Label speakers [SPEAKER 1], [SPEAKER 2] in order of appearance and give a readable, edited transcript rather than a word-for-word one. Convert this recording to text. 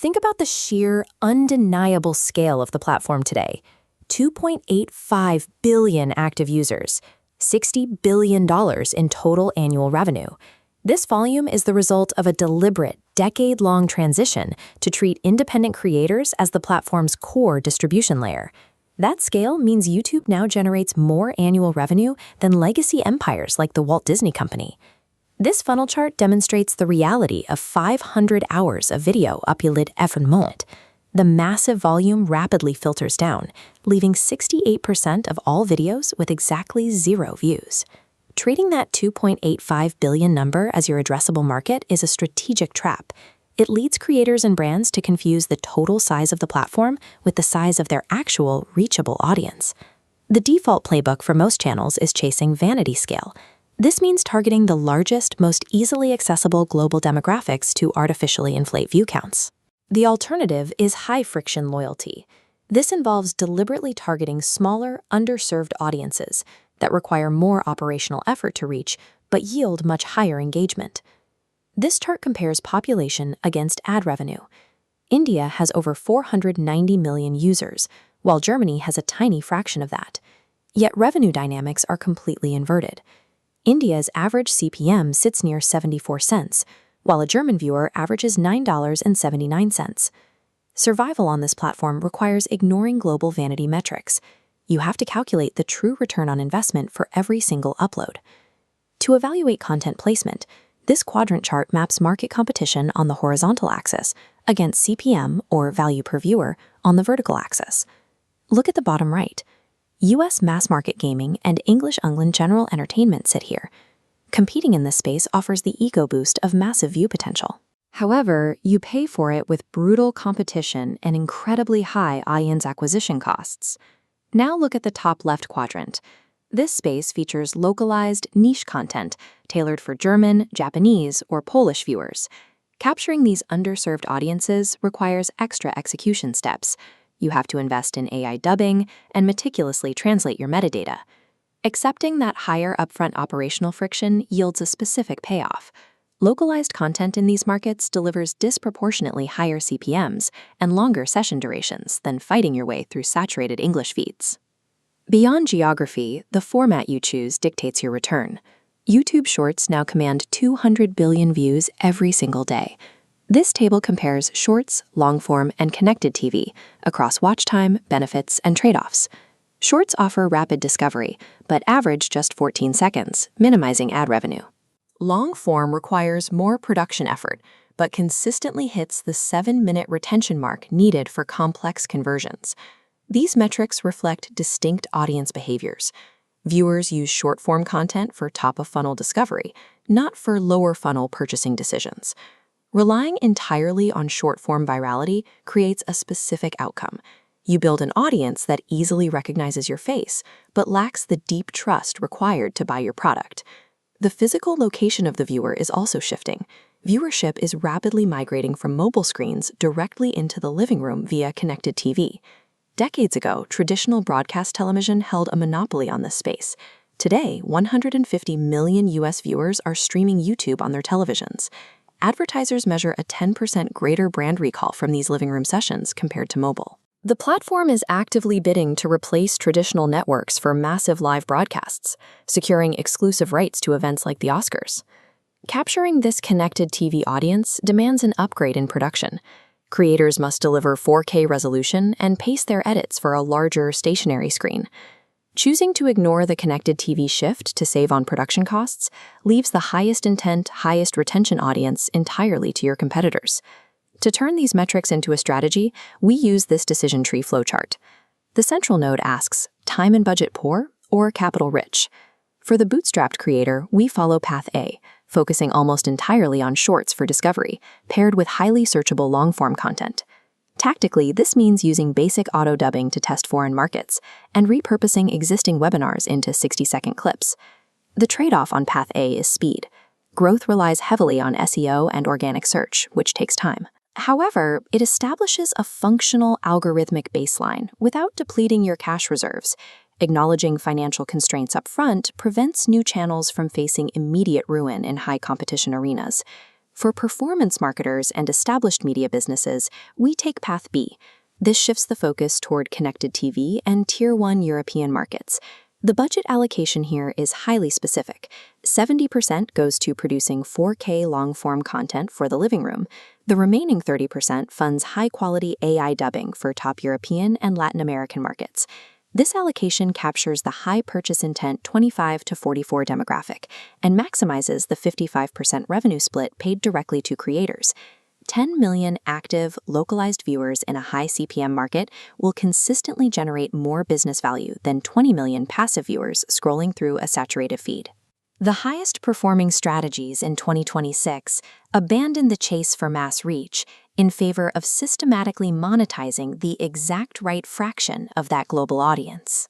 [SPEAKER 1] Think about the sheer, undeniable scale of the platform today. 2.85 billion active users, $60 billion in total annual revenue. This volume is the result of a deliberate, decade-long transition to treat independent creators as the platform's core distribution layer. That scale means YouTube now generates more annual revenue than legacy empires like the Walt Disney Company. This funnel chart demonstrates the reality of 500 hours of video uploaded every month. The massive volume rapidly filters down, leaving 68% of all videos with exactly 0 views. Treating that 2.85 billion number as your addressable market is a strategic trap. It leads creators and brands to confuse the total size of the platform with the size of their actual reachable audience. The default playbook for most channels is chasing vanity scale. This means targeting the largest, most easily accessible global demographics to artificially inflate view counts. The alternative is high-friction loyalty. This involves deliberately targeting smaller, underserved audiences that require more operational effort to reach, but yield much higher engagement. This chart compares population against ad revenue. India has over 490 million users, while Germany has a tiny fraction of that. Yet revenue dynamics are completely inverted. India's average CPM sits near 74 cents, while a German viewer averages $9.79. Survival on this platform requires ignoring global vanity metrics. You have to calculate the true return on investment for every single upload. To evaluate content placement, this quadrant chart maps market competition on the horizontal axis against CPM, or value per viewer, on the vertical axis. Look at the bottom right. US mass market gaming and English England general entertainment sit here. Competing in this space offers the ego boost of massive view potential. However, you pay for it with brutal competition and incredibly high audience acquisition costs. Now look at the top left quadrant. This space features localized, niche content tailored for German, Japanese, or Polish viewers. Capturing these underserved audiences requires extra execution steps. You have to invest in AI dubbing and meticulously translate your metadata. Accepting that higher upfront operational friction yields a specific payoff. Localized content in these markets delivers disproportionately higher CPMs and longer session durations than fighting your way through saturated English feeds. Beyond geography, the format you choose dictates your return. YouTube Shorts now command 200 billion views every single day. This table compares Shorts, long-form, and connected TV across watch time, benefits, and trade-offs. Shorts offer rapid discovery, but average just 14 seconds, minimizing ad revenue. Long-form requires more production effort, but consistently hits the 7-minute retention mark needed for complex conversions. These metrics reflect distinct audience behaviors. Viewers use short-form content for top-of-funnel discovery, not for lower-funnel purchasing decisions. Relying entirely on short-form virality creates a specific outcome. You build an audience that easily recognizes your face, but lacks the deep trust required to buy your product. The physical location of the viewer is also shifting. Viewership is rapidly migrating from mobile screens directly into the living room via connected TV. Decades ago, traditional broadcast television held a monopoly on this space. Today, 150 million US viewers are streaming YouTube on their televisions. Advertisers measure a 10% greater brand recall from these living room sessions compared to mobile. The platform is actively bidding to replace traditional networks for massive live broadcasts, securing exclusive rights to events like the Oscars. Capturing this connected TV audience demands an upgrade in production. Creators must deliver 4K resolution and pace their edits for a larger stationary screen. Choosing to ignore the connected TV shift to save on production costs leaves the highest intent, highest retention audience entirely to your competitors. To turn these metrics into a strategy, we use this decision tree flowchart. The central node asks, time and budget poor or capital rich? For the bootstrapped creator, we follow path A, focusing almost entirely on shorts for discovery, paired with highly searchable long-form content. Tactically, this means using basic auto-dubbing to test foreign markets and repurposing existing webinars into 60-second clips. The trade-off on path A is speed. Growth relies heavily on SEO and organic search, which takes time. However, it establishes a functional algorithmic baseline without depleting your cash reserves. Acknowledging financial constraints up front prevents new channels from facing immediate ruin in high-competition arenas. For performance marketers and established media businesses, we take path B. This shifts the focus toward connected TV and Tier 1 European markets. The budget allocation here is highly specific. 70% goes to producing 4K long-form content for the living room. The remaining 30% funds high-quality AI dubbing for top European and Latin American markets. This allocation captures the high purchase intent 25 to 44 demographic and maximizes the 55% revenue split paid directly to creators. 10 million active, localized viewers in a high CPM market will consistently generate more business value than 20 million passive viewers scrolling through a saturated feed. The highest performing strategies in 2026 abandon the chase for mass reach in favor of systematically monetizing the exact right fraction of that global audience.